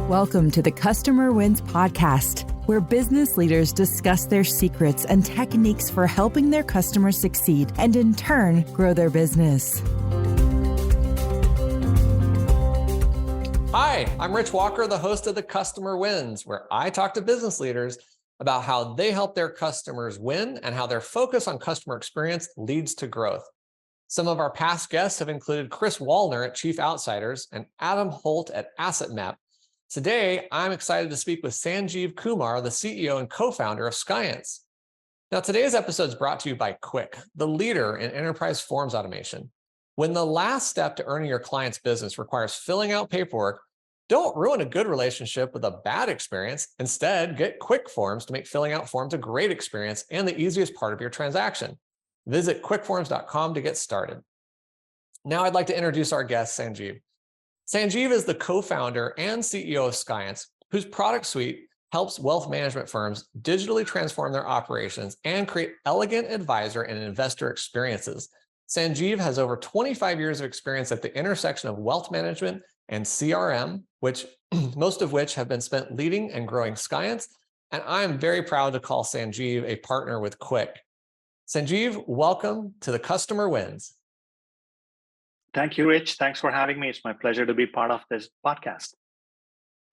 Welcome to the Customer Wins podcast, where business leaders discuss their secrets and techniques for helping their customers succeed and in turn grow their business. Hi, I'm Rich Walker, the host of the Customer Wins, where I talk to business leaders about how they help their customers win and how their focus on customer experience leads to growth. Some of our past guests have included Chris Wallner at Chief Outsiders and Adam Holt at AssetMap. Today, I'm excited to speak with Sanjeev Kumar, the CEO and co-founder of Skience. Now, today's episode is brought to you by Quick, the leader in enterprise forms automation. When the last step to earning your client's business requires filling out paperwork, don't ruin a good relationship with a bad experience. Instead, get Quick Forms to make filling out forms a great experience and the easiest part of your transaction. Visit quickforms.com to get started. Now I'd like to introduce our guest, Sanjeev. Sanjeev is the co-founder and CEO of Skience, whose product suite helps wealth management firms digitally transform their operations and create elegant advisor and investor experiences. Sanjeev has over 25 years of experience at the intersection of wealth management and CRM, which most of which have been spent leading and growing Skience. And I am very proud to call Sanjeev a partner with Quick. Sanjeev, welcome to the Customer Wins. Thank you, Rich. Thanks for having me. It's my pleasure to be part of this podcast.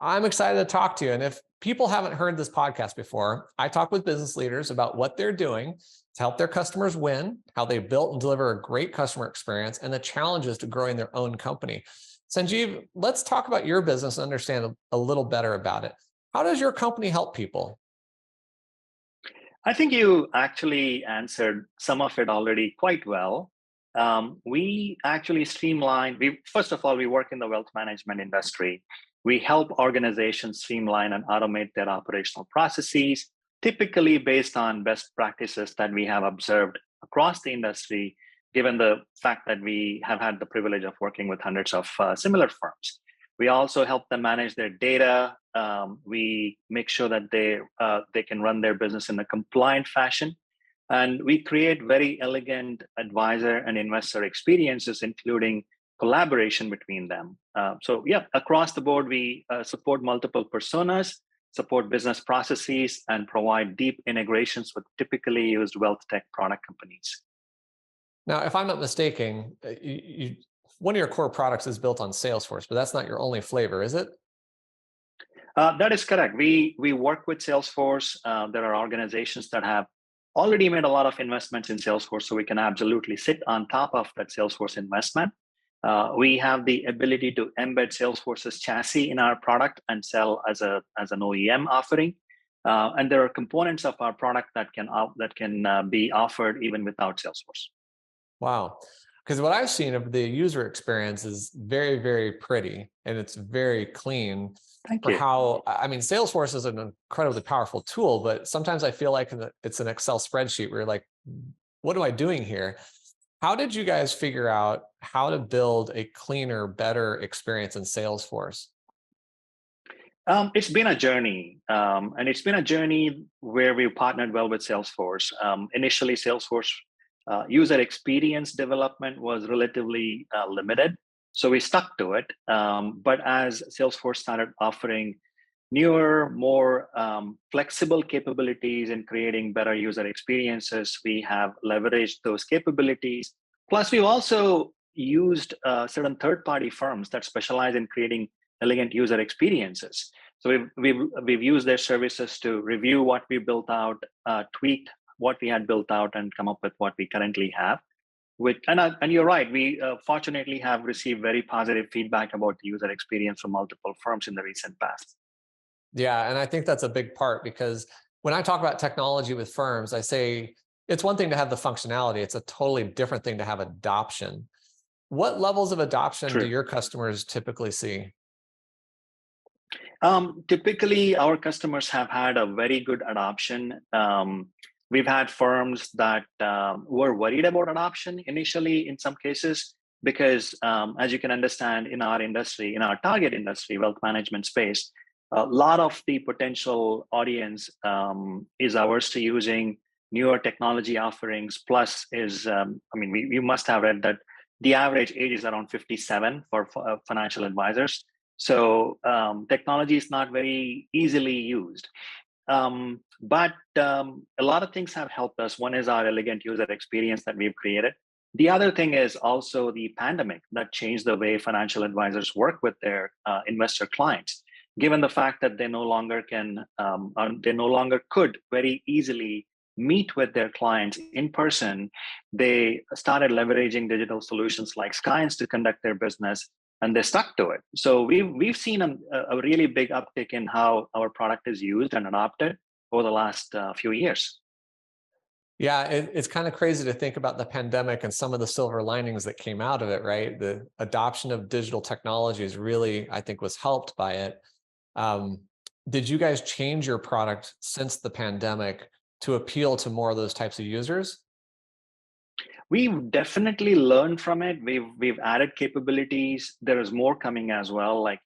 I'm excited to talk to you. And if people haven't heard this podcast before, I talk with business leaders about what they're doing to help their customers win, how they built and deliver a great customer experience, and the challenges to growing their own company. Sanjeev, let's talk about your business and understand a little better about it. How does your company help people? I think you actually answered some of it already quite well. We actually streamline. First of all, we work in the wealth management industry. We help organizations streamline and automate their operational processes, typically based on best practices that we have observed across the industry, given the fact that we have had the privilege of working with hundreds of similar firms. We also help them manage their data. We make sure that they can run their business in a compliant fashion. And we create very elegant advisor and investor experiences, including collaboration between them. Across the board, we support multiple personas, support business processes, and provide deep integrations with typically used wealth tech product companies. Now, if I'm not mistaken, one of your core products is built on Salesforce, but that's not your only flavor, is it? That is correct. We work with Salesforce. There are organizations that have already made a lot of investments in Salesforce, so we can absolutely sit on top of that Salesforce investment. We have the ability to embed Salesforce's chassis in our product and sell as an OEM offering. And there are components of our product that can be offered even without Salesforce. Wow. Because what I've seen of the user experience is very, very pretty and it's very clean. Thank you. Salesforce is an incredibly powerful tool, but sometimes I feel like it's an Excel spreadsheet where you're like, what am I doing here? How did you guys figure out how to build a cleaner, better experience in Salesforce? It's been a journey, and it's been a journey where we've partnered well with Salesforce. Initially, Salesforce user experience development was relatively limited, so we stuck to it. But as Salesforce started offering newer, more flexible capabilities in creating better user experiences, we have leveraged those capabilities. Plus, we've also used certain third-party firms that specialize in creating elegant user experiences. So we've used their services to review what we built out, tweak what we had built out, and come up with what we currently have. And you're right, we fortunately have received very positive feedback about the user experience from multiple firms in the recent past. Yeah, and I think that's a big part, because when I talk about technology with firms, I say it's one thing to have the functionality, it's a totally different thing to have adoption. What levels of adoption do your customers typically see? Typically, our customers have had a very good adoption. We've had firms that were worried about adoption initially in some cases, because as you can understand, in our industry, in our target industry, wealth management space, a lot of the potential audience is averse to using newer technology offerings. Plus you must have read that the average age is around 57 for financial advisors. So technology is not very easily used. But a lot of things have helped us. One is our elegant user experience that we've created. The other thing is also the pandemic that changed the way financial advisors work with their investor clients. Given the fact that they no longer they no longer could very easily meet with their clients in person, they started leveraging digital solutions like Skience to conduct their business, and they stuck to it. So we've seen a really big uptick in how our product is used and adopted over the last few years. Yeah, it's kind of crazy to think about the pandemic and some of the silver linings that came out of it, right? The adoption of digital technologies really, I think, was helped by it. Um, did you guys change your product since the pandemic to appeal to more of those types of users? We've definitely learned from it. We've added capabilities. There is more coming as well, like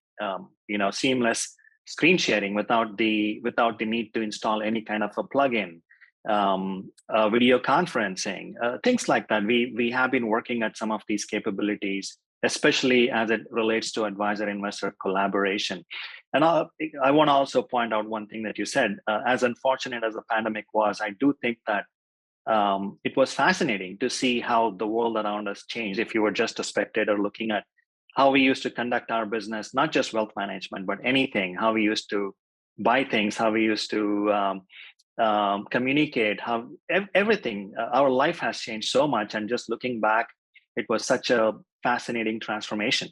seamless screen sharing without the need to install any kind of a plugin, video conferencing, things like that. We have been working at some of these capabilities, especially as it relates to advisor investor collaboration. And I want to also point out one thing that you said. As unfortunate as the pandemic was, I do think that it was fascinating to see how the world around us changed. If you were just a spectator looking at how we used to conduct our business, not just wealth management, but anything, how we used to buy things, how we used to communicate, how everything, our life has changed so much. And just looking back, it was such a fascinating transformation.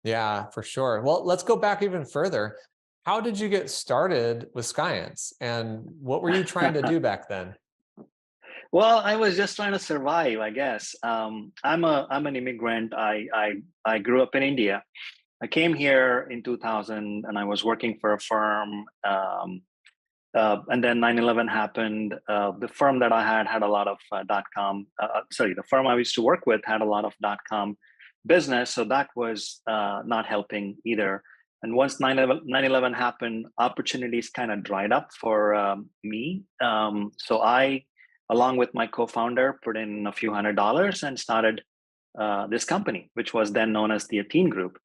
Yeah, for sure. Well, let's go back even further. How did you get started with Science, and what were you trying to do back then? Well, I was just trying to survive, I guess. I'm an immigrant. I grew up in India. I came here in 2000, and I was working for a firm. And then 9/11 happened. The firm that I had a lot of .com. Sorry, the firm I used to work with had a lot of .com business, so that was not helping either. And once 9/11 happened, opportunities kind of dried up for me. So I, along with my co-founder, put in a few $100s and started this company, which was then known as the Athene Group,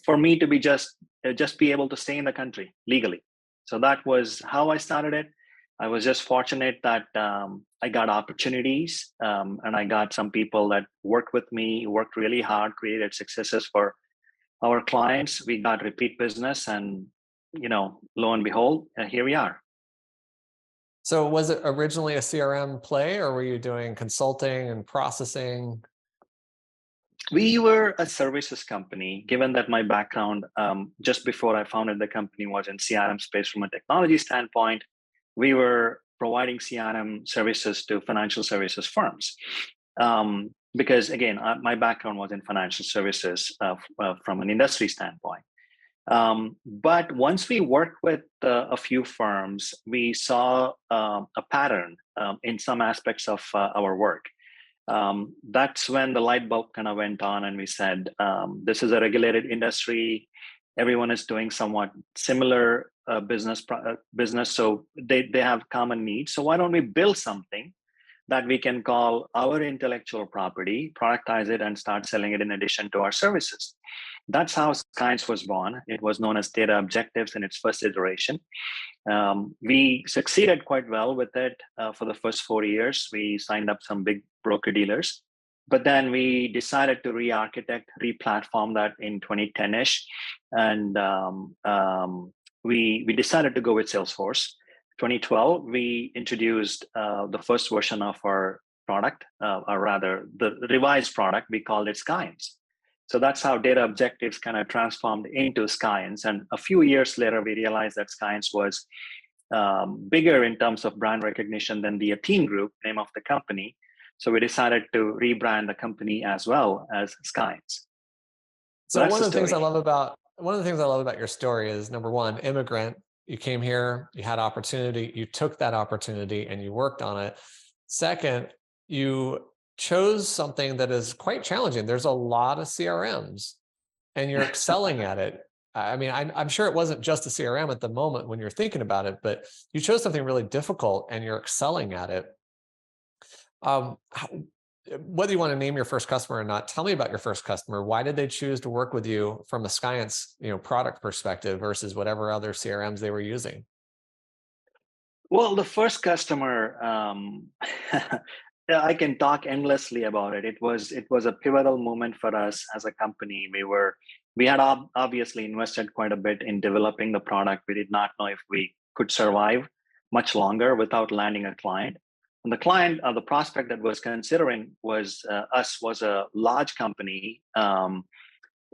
for me to be just be able to stay in the country legally. So that was how I started it. I was just fortunate that I got opportunities, and I got some people that worked with me, worked really hard, created successes for our clients. We got repeat business, and lo and behold, here we are. So was it originally a CRM play, or were you doing consulting and processing? We were a services company. Given that my background, just before I founded the company, was in CRM space from a technology standpoint, we were providing CRM services to financial services firms. Because again, my background was in financial services from an industry standpoint. But once we worked with a few firms, we saw a pattern in some aspects of our work. That's when the light bulb kind of went on, and we said, this is a regulated industry. Everyone is doing somewhat similar business, so they have common needs. So why don't we build something that we can call our intellectual property, productize it, and start selling it in addition to our services? That's how Skience was born. It was known as Data Objectives in its first iteration. We succeeded quite well with it for the first 4 years. We signed up some big broker dealers, but then we decided to re-architect, re-platform that in 2010-ish, and we decided to go with Salesforce. 2012, we introduced the first version of our product, or rather the revised product. We called it Skience. So that's how Data Objectives kind of transformed into Skience. And a few years later, we realized that Skience was bigger in terms of brand recognition than the Athene Group, name of the company. So we decided to rebrand the company as well as Skience. So one of the things I love about your story is, number one, immigrant. You came here, you had opportunity, you took that opportunity and you worked on it. Second, you chose something that is quite challenging. There's a lot of CRMs and you're excelling at it. I mean, I'm sure it wasn't just a CRM at the moment when you're thinking about it, but you chose something really difficult and you're excelling at it. whether you want to name your first customer or not, tell me about your first customer. Why did they choose to work with you from a Skience, product perspective versus whatever other CRMs they were using? Well, the first customer, yeah, I can talk endlessly about it. It was a pivotal moment for us as a company. We had obviously invested quite a bit in developing the product. We did not know if we could survive much longer without landing a client. And the client, the prospect that was considering was a large company.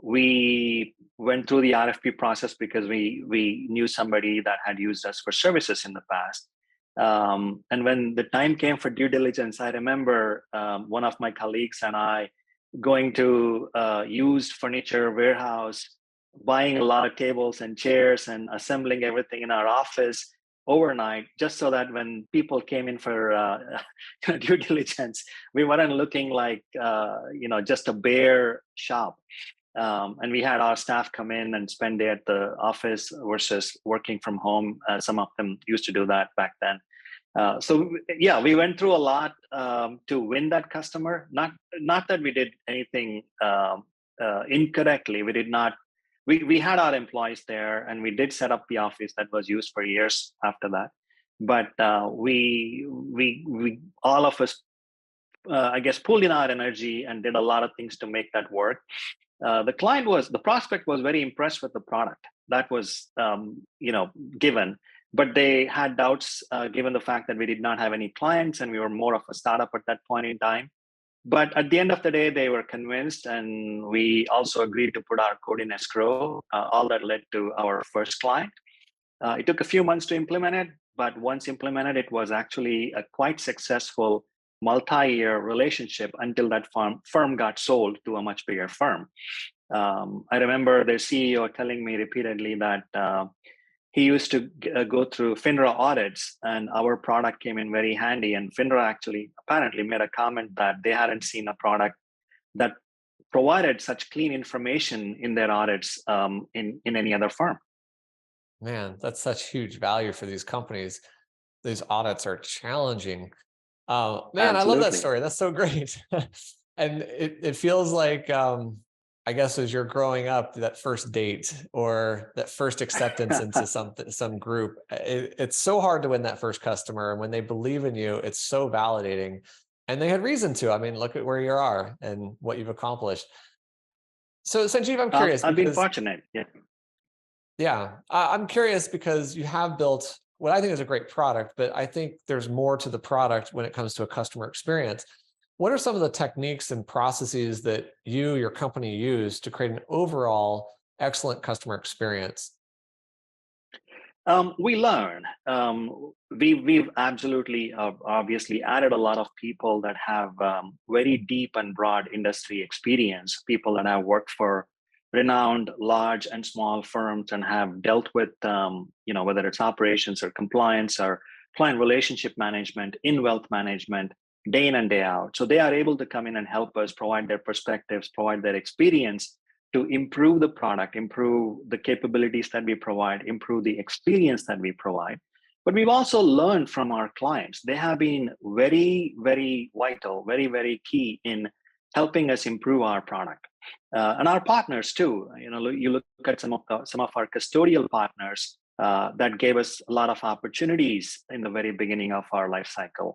We went through the RFP process because we knew somebody that had used us for services in the past. And when the time came for due diligence, I remember one of my colleagues and I going to a used furniture warehouse, buying a lot of tables and chairs and assembling everything in our office overnight, just so that when people came in for due diligence, we weren't looking like just a bare shop. And we had our staff come in and spend day at the office versus working from home. Some of them used to do that back then. So yeah, we went through a lot to win that customer. Not that we did anything incorrectly. We did not. We had our employees there, and we did set up the office that was used for years after that. But we all of us, I guess, pulled in our energy and did a lot of things to make that work. The prospect was very impressed with the product. That was given, but they had doubts given the fact that we did not have any clients and we were more of a startup at that point in time. But at the end of the day, they were convinced, and we also agreed to put our code in escrow. All that led to our first client. It took a few months to implement it, but once implemented, it was actually a quite successful multi-year relationship until that firm got sold to a much bigger firm. I remember their CEO telling me repeatedly that he used to go through FINRA audits, and our product came in very handy. And FINRA actually apparently made a comment that they hadn't seen a product that provided such clean information in their audits in any other firm. Man, that's such huge value for these companies. These audits are challenging. Oh man, I love that Absolutely. story. That's so great. And it feels like, I guess as you're growing up, that first date or that first acceptance into some group, it's so hard to win that first customer. And when they believe in you, it's so validating. And they had reason to. I mean, look at where you are and what you've accomplished. So Sanjeev, I'm curious I've been because fortunate. Yeah. yeah, I'm curious because you have built what I think is a great product, but I think there's more to the product when it comes to a customer experience. What are some of the techniques and processes that your company use to create an overall excellent customer experience? We learn. We've absolutely, obviously added a lot of people that have very deep and broad industry experience, people that have worked for renowned large and small firms and have dealt with, whether it's operations or compliance or client relationship management in wealth management day in and day out. So they are able to come in and help us provide their perspectives, provide their experience to improve the product, improve the capabilities that we provide, improve the experience that we provide. But we've also learned from our clients. They have been very, very vital, very, very key in helping us improve our product. And our partners too. You look at some of our custodial partners that gave us a lot of opportunities in the very beginning of our life cycle.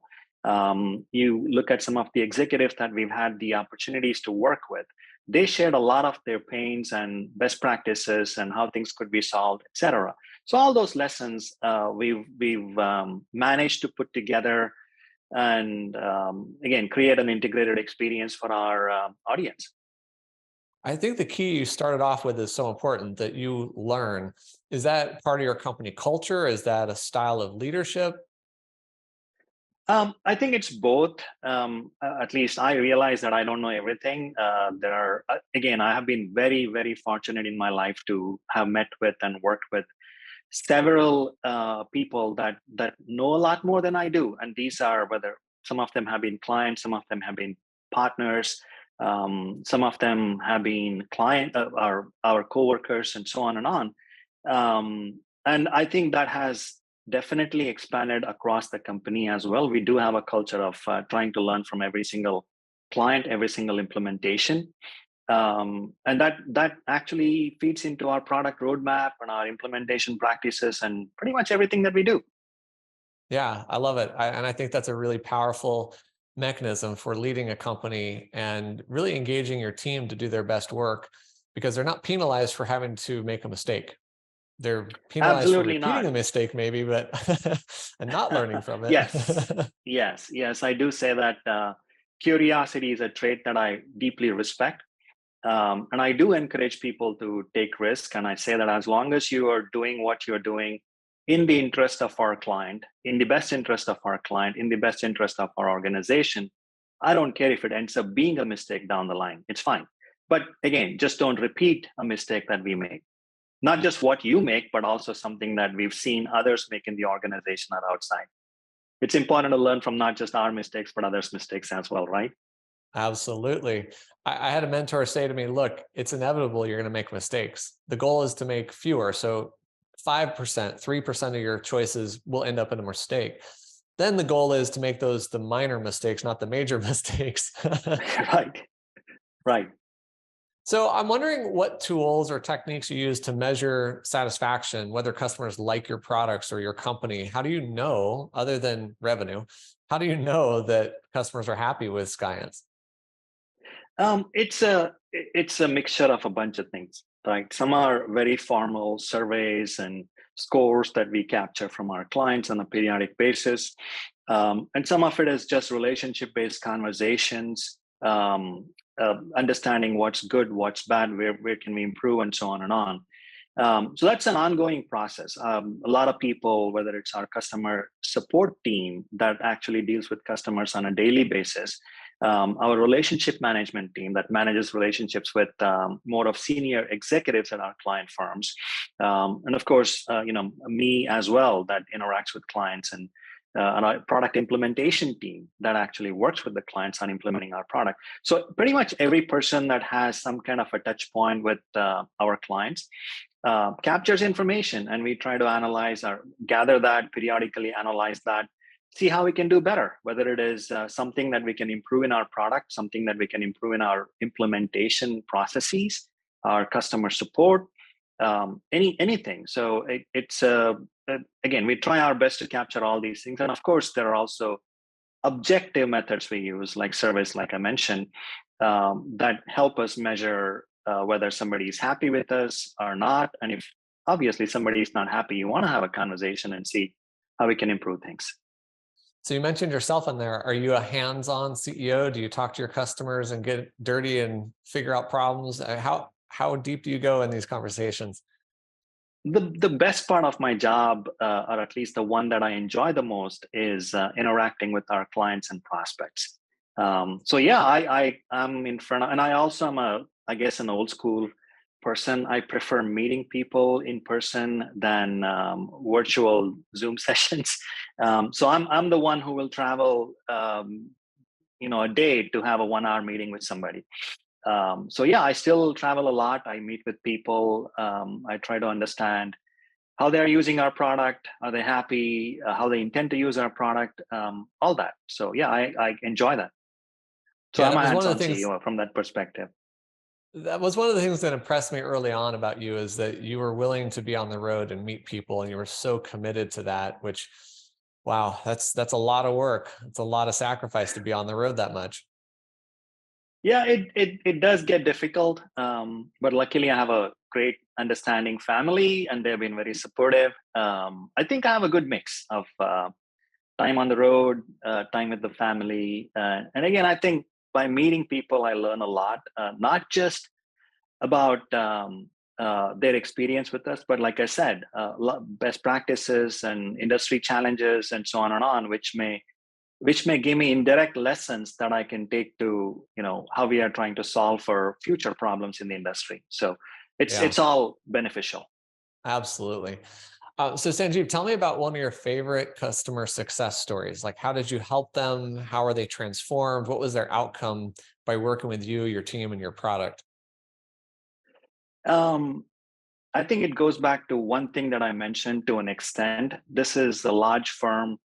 You look at some of the executives that we've had the opportunities to work with. They shared a lot of their pains and best practices and how things could be solved, et cetera. So all those lessons we've managed to put together and again, create an integrated experience for our audience. I think the key you started off with is so important that you learn. Is that part of your company culture? Is that a style of leadership? I think it's both. At least I realize that I don't know everything. Again, I have been very, very fortunate in my life to have met with and worked with several people that know a lot more than I do. And these are whether some of them have been clients, some of them have been partners, some of them have been our coworkers, and so on and on. And I think that has definitely expanded across the company as well. We do have a culture of trying to learn from every single client every single implementation. And that actually feeds into our product roadmap and our implementation practices and pretty much everything that we do. Yeah, I love it. And I think that's a really powerful mechanism for leading a company and really engaging your team to do their best work, because they're not penalized for having to make a mistake. They're penalized for Absolutely repeating not. a mistake maybe, but and not learning from it. Yes, yes. I do say that curiosity is a trait that I deeply respect. And I do encourage people to take risks. And I say that as long as you are doing what you're doing in the interest of our client, in the best interest of our client, in the best interest of our organization, I don't care if it ends up being a mistake down the line. It's fine. But again, just don't repeat a mistake that we make. Not just what you make, but also something that we've seen others make in the organization or outside. It's important to learn from not just our mistakes, but others' mistakes as well, right? Absolutely. I had a mentor say to me, look, it's inevitable you're going to make mistakes. The goal is to make fewer. So 5%, 3% of your choices will end up in a mistake. Then the goal is to make those the minor mistakes, not the major mistakes. Right, right. So I'm wondering what tools or techniques you use to measure satisfaction, whether customers like your products or your company. How do you know, other than revenue, how do you know that customers are happy with Skyence? It's a mixture of a bunch of things, right? Some are very formal surveys and scores that we capture from our clients on a periodic basis, and some of it is just relationship-based conversations, understanding what's good, what's bad, where can we improve, and so on and on. So that's an ongoing process. A lot of people, whether it's our customer support team that actually deals with customers on a daily basis, our relationship management team that manages relationships with more of senior executives at our client firms, and of course, me as well that interacts with clients, and our product implementation team that actually works with the clients on implementing our product. So pretty much every person that has some kind of a touch point with our clients captures information, and we try to analyze or gather that periodically, analyze that, see how we can do better, whether it is something that we can improve in our product, something that we can improve in our implementation processes, our customer support, anything. So it's again, we try our best to capture all these things. And of course, there are also objective methods we use, like surveys, like I mentioned, that help us measure whether somebody is happy with us or not. And if obviously somebody is not happy, you want to have a conversation and see how we can improve things. So you mentioned yourself in there. Are you a hands-on CEO? Do you talk to your customers and get dirty and figure out problems? How deep do you go in these conversations? The best part of my job, or at least the one that I enjoy the most, is interacting with our clients and prospects. So yeah, I'm in front of, and I also am I guess an old school person. I prefer meeting people in person than virtual Zoom sessions. So I'm the one who will travel, a day to have a 1 hour meeting with somebody. So yeah, I still travel a lot. I meet with people. I try to understand how they're using our product. Are they happy? How they intend to use our product? All that. So yeah, I enjoy that. So Yeah, I'm that a was one of the hands-on things CEO from that perspective. that was one of the things that impressed me early on about you, is that you were willing to be on the road and meet people, and you were so committed to that, which, wow, that's a lot of work. It's a lot of sacrifice to be on the road that much. Yeah, it does get difficult, but luckily I have a great understanding family, and they've been very supportive. I think I have a good mix of time on the road, time with the family, and again, I think by meeting people, I learn a lot, not just about their experience with us, but like I said, best practices and industry challenges, and so on, which may give me indirect lessons that I can take to, how we are trying to solve for future problems in the industry. So Yeah, it's all beneficial. absolutely. So Sanjeev, tell me about one of your favorite customer success stories. Like, how did you help them? How are they transformed? What was their outcome by working with you, your team, and your product? Um, I think it goes back to one thing that I mentioned to an extent. This is a large firm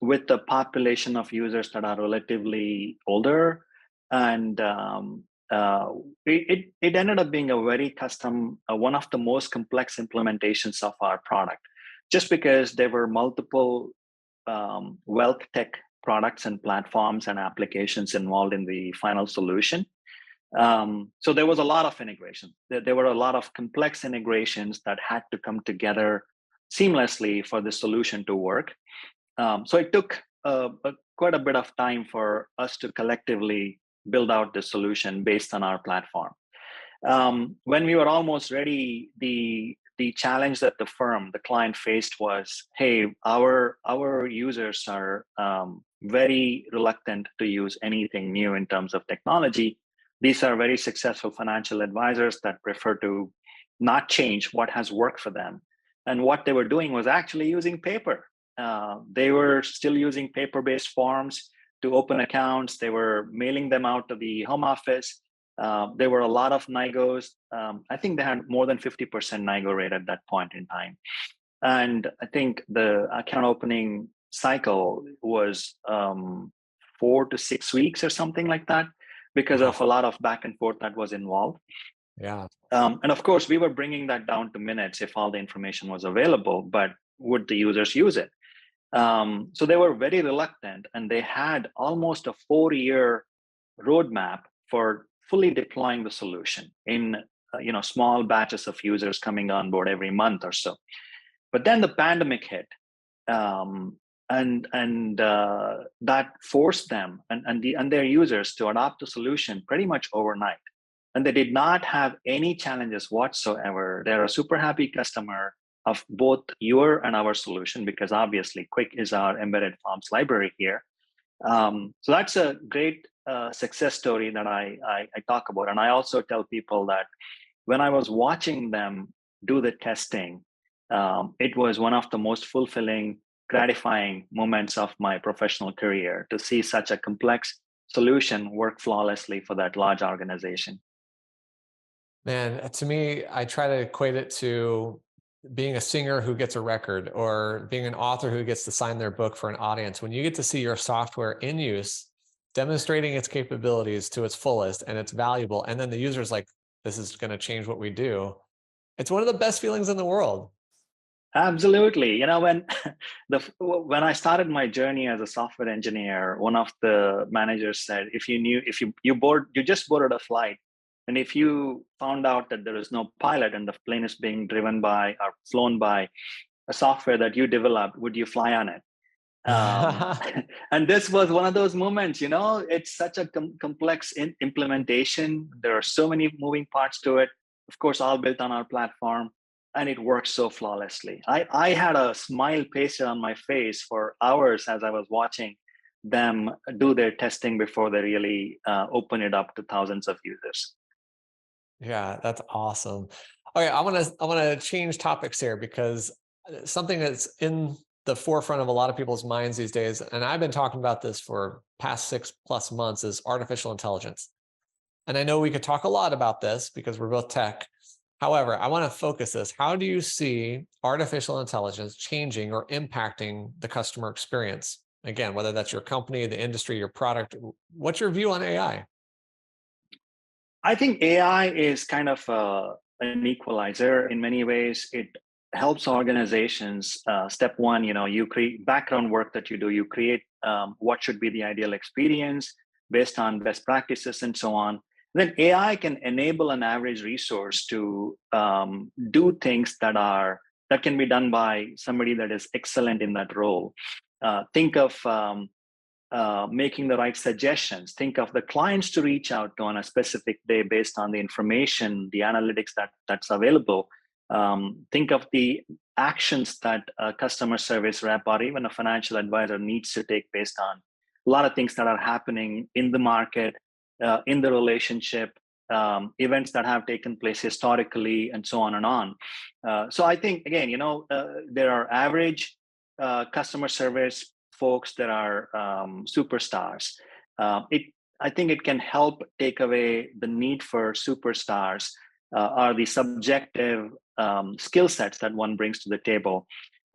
with the population of users that are relatively older, and it ended up being a very custom, one of the most complex implementations of our product, just because there were multiple wealth tech products and platforms and applications involved in the final solution. So there was a lot of integration. There were a lot of complex integrations that had to come together seamlessly for the solution to work. So it took quite a bit of time for us to collectively build out the solution based on our platform. When we were almost ready, the challenge that the client faced was, hey, our users are very reluctant to use anything new in terms of technology. These are very successful financial advisors that prefer to not change what has worked for them. And what they were doing was actually using paper. They were still using paper-based forms to open accounts. They were mailing them out to the home office. There were a lot of NIGOs. I think they had more than 50% NIGO rate at that point in time. And I think the account opening cycle was 4 to 6 weeks or something like that, because of a lot of back and forth that was involved. Yeah. And of course, we were bringing that down to minutes if all the information was available, but would the users use it? So they were very reluctant, and they had almost a 4-year roadmap for fully deploying the solution in small batches of users coming on board every month or so. But then the pandemic hit, and that forced them and their users to adopt the solution pretty much overnight. And they did not have any challenges whatsoever. They're a super happy customer of both your and our solution, because obviously Quick is our embedded forms library here. So that's a great success story that I talk about. And I also tell people that when I was watching them do the testing, it was one of the most fulfilling, gratifying moments of my professional career to see such a complex solution work flawlessly for that large organization. Man, to me, I try to equate it to being a singer who gets a record, or being an author who gets to sign their book for an audience. When you get to see your software in use, demonstrating its capabilities to its fullest, and it's valuable, and then the user's like, this is going to change what we do. It's one of the best feelings in the world. Absolutely. When I started my journey as a software engineer, one of the managers said, if you just boarded a flight, and if you found out that there is no pilot and the plane is being driven by or flown by a software that you developed, would you fly on it? And this was one of those moments. It's such a complex implementation. There are so many moving parts to it, of course, all built on our platform, and it works so flawlessly. I had a smile pasted on my face for hours as I was watching them do their testing before they really open it up to thousands of users. Yeah, that's awesome. Okay, I want to change topics here, because something that's in the forefront of a lot of people's minds these days, and I've been talking about this for past 6+ months, is artificial intelligence. And I know we could talk a lot about this because we're both tech. However, I want to focus this. How do you see artificial intelligence changing or impacting the customer experience? Again, whether that's your company, the industry, your product, what's your view on AI? I think AI is kind of an equalizer in many ways. It helps organizations. Step one, you create background work that you do. You create what should be the ideal experience based on best practices and so on. Then AI can enable an average resource to do things that can be done by somebody that is excellent in that role. Think of making the right suggestions. Think of the clients to reach out to on a specific day based on the information, the analytics that's available. Think of the actions that a customer service rep or even a financial advisor needs to take based on a lot of things that are happening in the market, in the relationship, events that have taken place historically, and so on and on. So I think, again, there are average customer service folks that are superstars. I think it can help take away the need for superstars or the subjective skill sets that one brings to the table.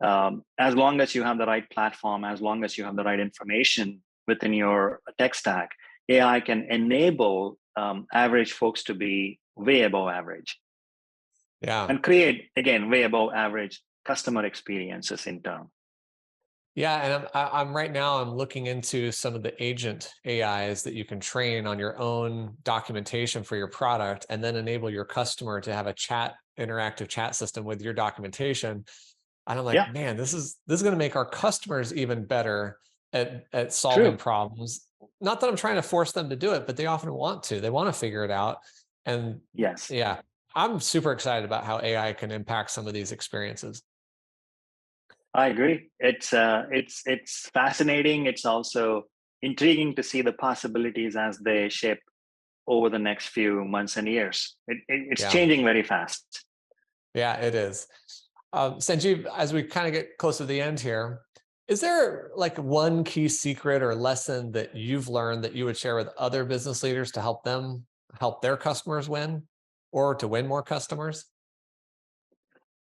As long as you have the right platform, as long as you have the right information within your tech stack, AI can enable average folks to be way above average. Yeah. And create, again, way above average customer experiences in turn. Yeah, and I'm right now, I'm looking into some of the agent AIs that you can train on your own documentation for your product, and then enable your customer to have a interactive chat system with your documentation. And I'm like, man, this is going to make our customers even better at solving problems. Not that I'm trying to force them to do it, but they often want to. They want to figure it out. And yeah, I'm super excited about how AI can impact some of these experiences. I agree. It's fascinating. It's also intriguing to see the possibilities as they shape over the next few months and years. It's changing very fast. Yeah, it is. Sanjeev, as we kind of get close to the end here, is there like one key secret or lesson that you've learned that you would share with other business leaders to help them help their customers win, or to win more customers?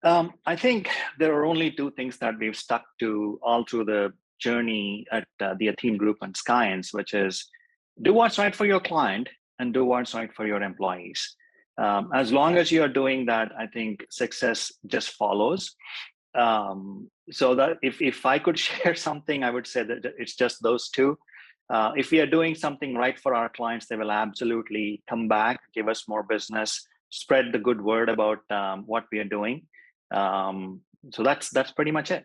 I think there are only two things that we've stuck to all through the journey at the Athene Group and Skience, which is do what's right for your client and do what's right for your employees. As long as you are doing that, I think success just follows. So that if I could share something, I would say that it's just those two. If we are doing something right for our clients, they will absolutely come back, give us more business, spread the good word about what we are doing. So that's pretty much it.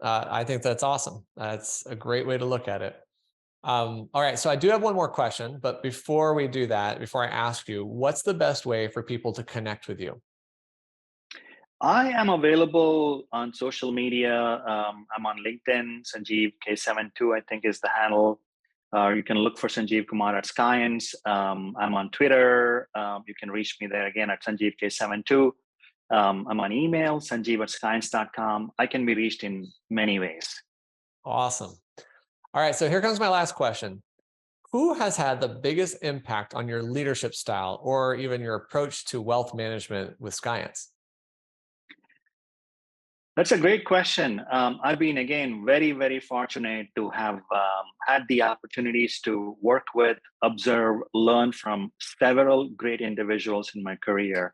I think that's awesome. That's a great way to look at it. All right, so I do have one more question, but before we do that, before I ask you, what's the best way for people to connect with you? I am available on social media. I'm on LinkedIn, Sanjeev K72, I think is the handle. You can look for Sanjeev Kumar at Skience. I'm on Twitter. You can reach me there again at Sanjeev K72. I'm on email, sanjeev@skience.com. I can be reached in many ways. Awesome. All right, so here comes my last question. Who has had the biggest impact on your leadership style or even your approach to wealth management with Skience? That's a great question. I've been, again, very, very fortunate to have had the opportunities to work with, observe, learn from several great individuals in my career.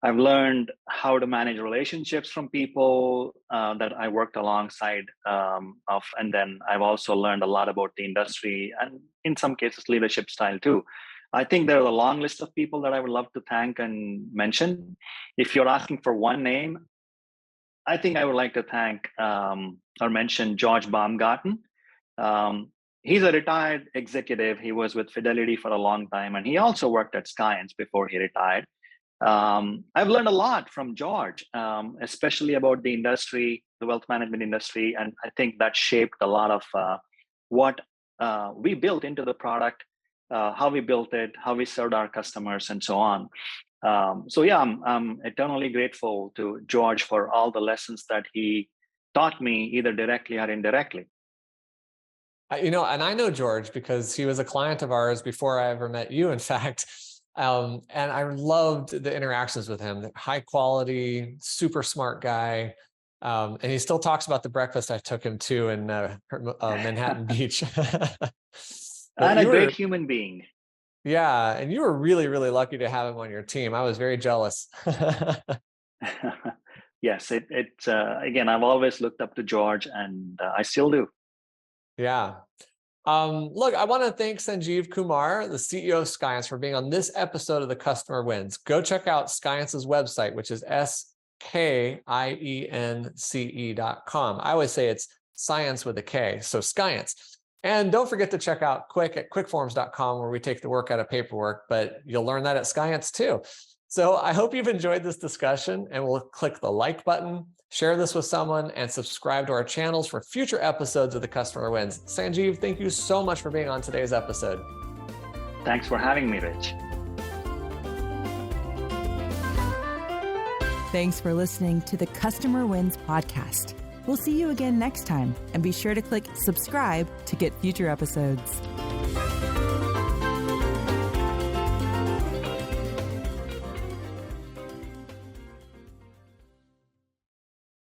I've learned how to manage relationships from people that I worked alongside of, and then I've also learned a lot about the industry and in some cases leadership style too. I think there's a long list of people that I would love to thank and mention. If you're asking for one name, I think I would like to thank or mention George Baumgarten. He's a retired executive. He was with Fidelity for a long time, and he also worked at Skience before he retired. I've learned a lot from George, especially about the industry, the wealth management industry, and I think that shaped a lot of what we built into the product, how we built it, how we served our customers, and so on. So yeah, I'm eternally grateful to George for all the lessons that he taught me, either directly or indirectly. And I know George because he was a client of ours before I ever met you, in fact. And I loved the interactions with him. High quality, super smart guy. And he still talks about the breakfast I took him to in Manhattan Beach. And a great human being. Yeah, and you were really, really lucky to have him on your team. I was very jealous. Yes, it's again, I've always looked up to George, and I still do. Yeah. Look, I want to thank Sanjeev Kumar, the CEO of Skience, for being on this episode of The Customer Wins. Go check out Skience's website, which is skience.com. I always say it's science with a K, so Skience. And don't forget to check out Quick at quickforms.com, where we take the work out of paperwork, but you'll learn that at Skience too. So I hope you've enjoyed this discussion, and we'll click the like button, share this with someone, and subscribe to our channels for future episodes of The Customer Wins. Sanjeev, thank you so much for being on today's episode. Thanks for having me, Rich. Thanks for listening to the Customer Wins podcast. We'll see you again next time, and be sure to click subscribe to get future episodes.